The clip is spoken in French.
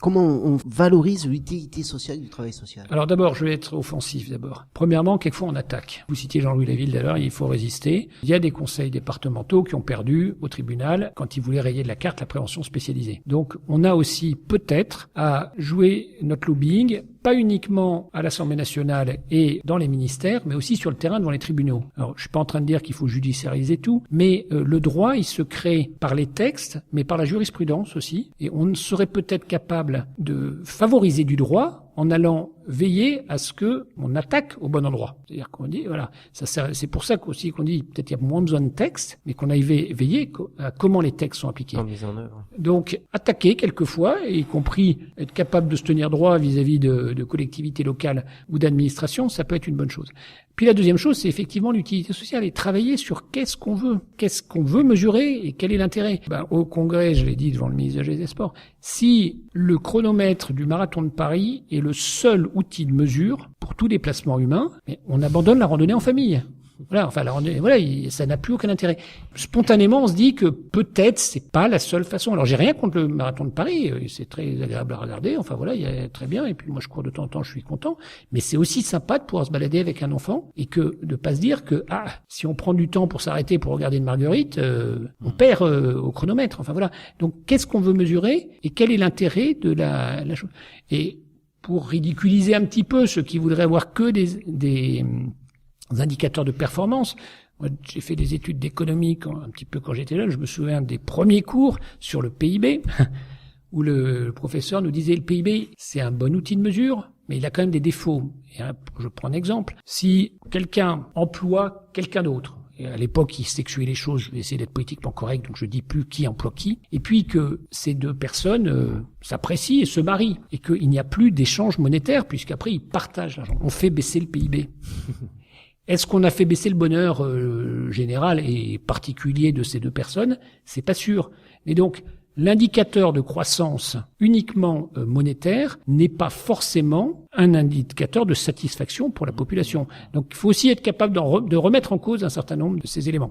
Comment on valorise l'utilité sociale du travail social? Alors d'abord, je vais être offensif d'abord. Premièrement, quelquefois on attaque. Vous citiez Jean-Louis Laville d'ailleurs, il faut résister. Il y a des conseils départementaux qui ont perdu au tribunal quand ils voulaient rayer de la carte la prévention spécialisée. Donc on a aussi peut-être à jouer notre lobbying, pas uniquement à l'Assemblée nationale et dans les ministères, mais aussi sur le terrain devant les tribunaux. Alors je suis pas en train de dire qu'il faut judiciariser tout, mais le droit, il se crée par les textes, mais par la jurisprudence aussi. Et on serait peut-être capable de favoriser du droit en allant veiller à ce que on attaque au bon endroit. C'est-à-dire qu'on dit, voilà, c'est pour ça aussi qu'on dit peut-être il y a moins besoin de textes, mais qu'on aille veiller à comment les textes sont appliqués. En mise en œuvre. Donc, attaquer quelquefois, y compris être capable de se tenir droit vis-à-vis de collectivités locales ou d'administration, ça peut être une bonne chose. Puis la deuxième chose, c'est effectivement l'utilité sociale et travailler sur qu'est-ce qu'on veut mesurer et quel est l'intérêt. Au Congrès, je l'ai dit devant le ministre de la Jeunesse et des Sports, si le chronomètre du marathon de Paris est le seul outil de mesure pour tout déplacement humain, mais on abandonne la randonnée en famille. Voilà, enfin la randonnée, voilà, ça n'a plus aucun intérêt. Spontanément, on se dit que peut-être c'est pas la seule façon. Alors j'ai rien contre le marathon de Paris, c'est très agréable à regarder. Enfin voilà, il y a très bien. Et puis moi je cours de temps en temps, je suis content. Mais c'est aussi sympa de pouvoir se balader avec un enfant et que de pas se dire que si on prend du temps pour s'arrêter pour regarder une marguerite, on perd au chronomètre. Enfin voilà. Donc qu'est-ce qu'on veut mesurer et quel est l'intérêt de la chose. Et pour ridiculiser un petit peu ceux qui voudraient avoir que des indicateurs de performance. Moi, j'ai fait des études d'économie un petit peu quand j'étais jeune. Je me souviens des premiers cours sur le PIB où le professeur nous disait le PIB, c'est un bon outil de mesure, mais il a quand même des défauts. Et je prends un exemple. Si quelqu'un emploie quelqu'un d'autre, et à l'époque, il sexuait les choses, je vais essayer d'être politiquement correct, donc je dis plus qui emploie qui, et puis que ces deux personnes s'apprécient et se marient, et qu'il n'y a plus d'échange monétaire, puisqu'après, ils partagent l'argent. On fait baisser le PIB. Est-ce qu'on a fait baisser le bonheur général et particulier de ces deux personnes? C'est pas sûr. Mais donc, l'indicateur de croissance uniquement monétaire n'est pas forcément un indicateur de satisfaction pour la population. Donc, il faut aussi être capable de remettre en cause un certain nombre de ces éléments.